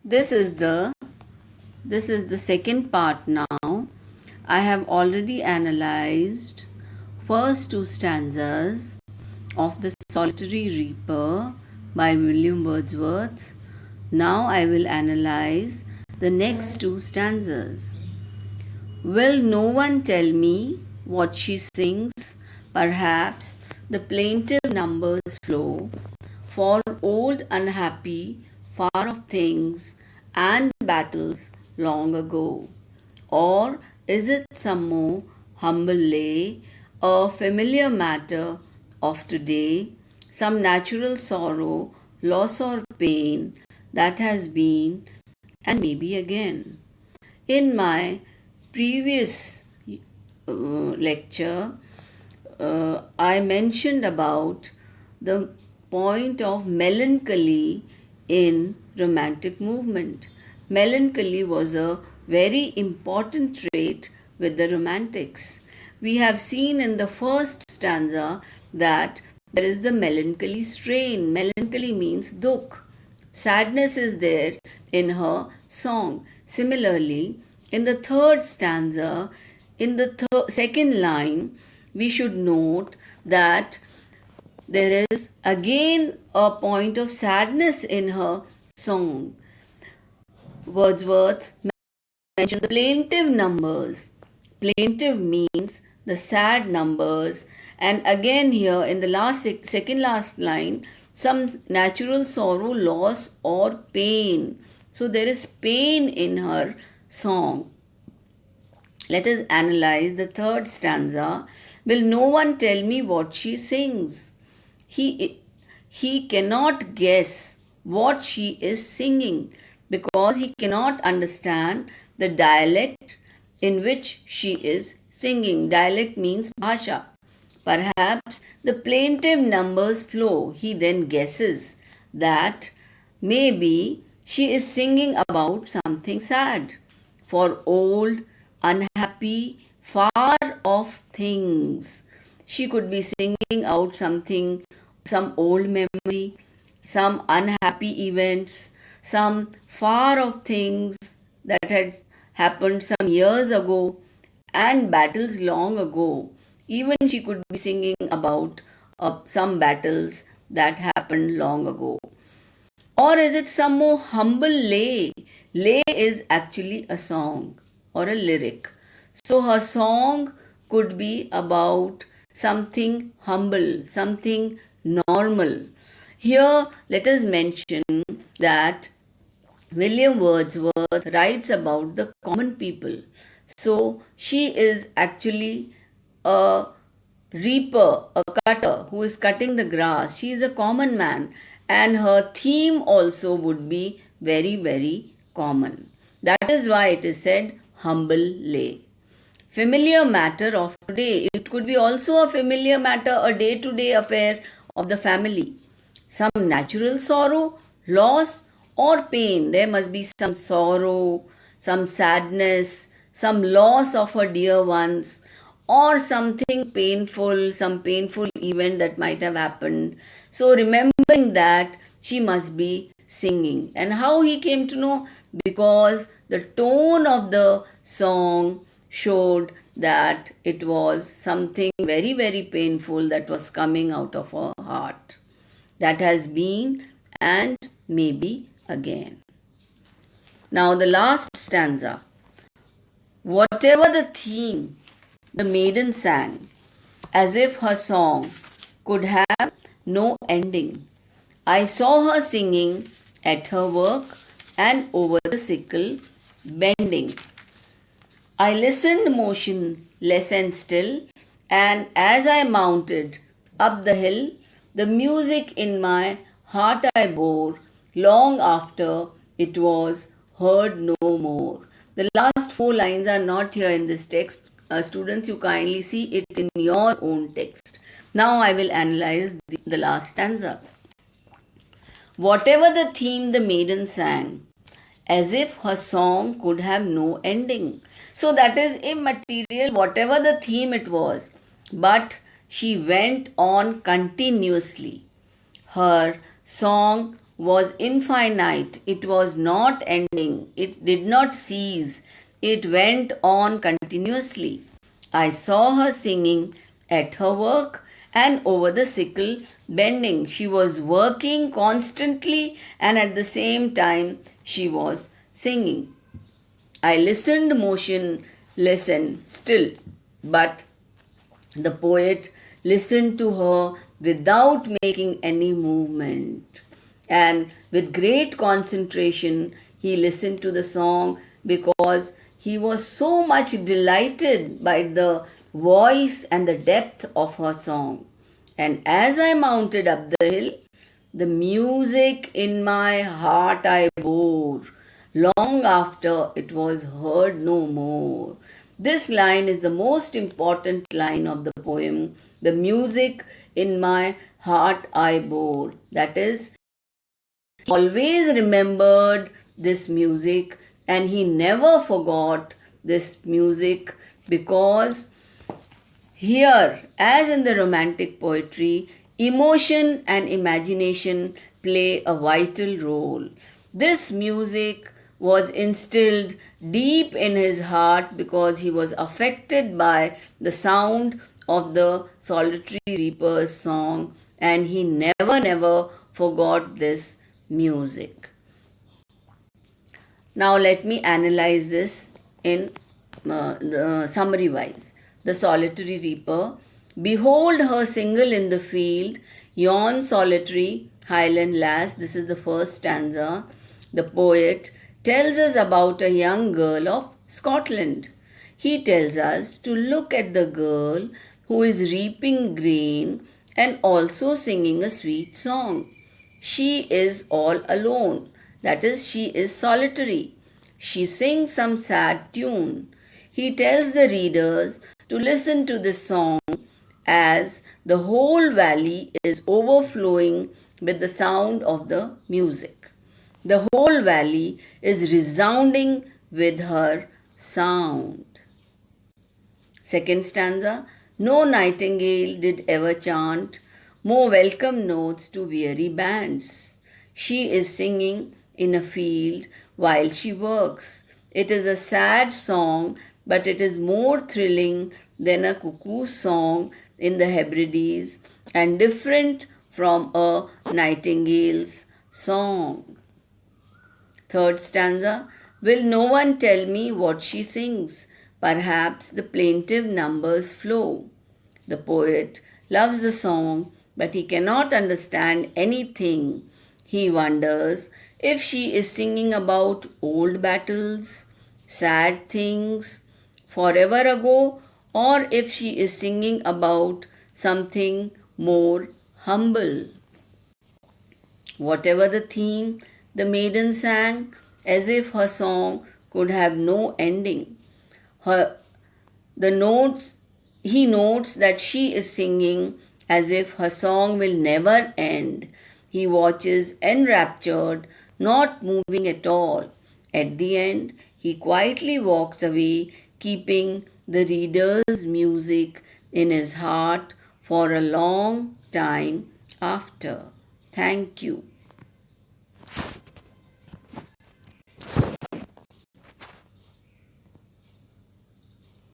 This is the second part now. I have already analyzed first two stanzas of The Solitary Reaper by William Wordsworth. Now I will analyze the next two stanzas. Will no one tell me what she sings? Perhaps the plaintive numbers flow for old unhappy, far off things and battles long ago. Or is it some more humble lay, a familiar matter of today, some natural sorrow, loss or pain that has been and maybe again? In my previous lecture, I mentioned about the point of melancholy in romantic movement. Melancholy was a very important trait with the romantics. We have seen in the first stanza that there is the melancholy strain. Melancholy means dukh. Sadness is there in her song. Similarly, in the third stanza, in the second line, we should note that there is again a point of sadness in her song. Wordsworth mentions the plaintive numbers. Plaintive means the sad numbers, and again here in the second last line, some natural sorrow, loss, or pain. So there is pain in her song. Let us analyze the third stanza. Will no one tell me what she sings? He cannot guess what she is singing because he cannot understand the dialect in which she is singing. Dialect means bhasha. Perhaps the plaintive numbers flow. He then guesses that maybe she is singing about something sad. For old, unhappy, far off things. She could be singing out something, some old memory, some unhappy events, some far off things that had happened some years ago and battles long ago. Even she could be singing about some battles that happened long ago. Or is it some more humble lay? Lay is actually a song or a lyric. So her song could be about something humble, something normal. Here, let us mention that William Wordsworth writes about the common people. So she is actually a reaper, a cutter who is cutting the grass. She is a common man, and her theme also would be very, very common. That is why it is said humble lay. Familiar matter of today. It could be also a familiar matter, a day to day affair of the family. Some natural sorrow, loss, or pain. There must be some sorrow, some sadness, some loss of her dear ones, or something painful, some painful event that might have happened. So, remembering that, she must be singing. And how he came to know? Because the tone of the song showed that it was something very, very painful that was coming out of her heart. That has been and maybe again. Now, the last stanza. Whatever the theme, the maiden sang, as if her song could have no ending. I saw her singing at her work and over the sickle bending. I listened motionless and still, and as I mounted up the hill, the music in my heart I bore long after it was heard no more. The last four lines are not here in this text. Students, you kindly see it in your own text. Now I will analyze the last stanza. Whatever the theme the maiden sang, as if her song could have no ending. So that is immaterial, whatever the theme it was. But she went on continuously. Her song was infinite. It was not ending. It did not cease. It went on continuously. I saw her singing at her work and over the sickle bending. She was working constantly and at the same time she was singing. I listened motionless still, but the poet listened to her without making any movement. And with great concentration, he listened to the song because he was so much delighted by the voice and the depth of her song. And as I mounted up the hill, the music in my heart I bore, long after it was heard no more. This line is the most important line of the poem. The music in my heart I bore. That is, he always remembered this music and he never forgot this music because here, as in the romantic poetry, emotion and imagination play a vital role. This music was instilled deep in his heart because he was affected by the sound of the solitary reaper's song and he never forgot this music. Now let me analyze this in the summary wise. The solitary reaper, behold her single in the field, yon solitary highland lass. This is the first stanza. The poet tells us about a young girl of Scotland. He tells us to look at the girl who is reaping grain and also singing a sweet song. She is all alone, that is, she is solitary. She sings some sad tune. He tells the readers to listen to this song as the whole valley is overflowing with the sound of the music. The whole valley is resounding with her sound. Second stanza, no nightingale did ever chant more welcome notes to weary bands. She is singing in a field while she works. It is a sad song, but it is more thrilling than a cuckoo song in the Hebrides and different from a nightingale's song. Third stanza, will no one tell me what she sings? Perhaps the plaintive numbers flow. The poet loves the song, but he cannot understand anything. He wonders if she is singing about old battles, sad things, forever ago, or if she is singing about something more humble. Whatever the theme, the maiden sang as if her song could have no ending. Her, the notes, he notes that she is singing as if her song will never end. He watches enraptured, not moving at all. At the end, he quietly walks away, keeping the reader's music in his heart for a long time after. Thank you.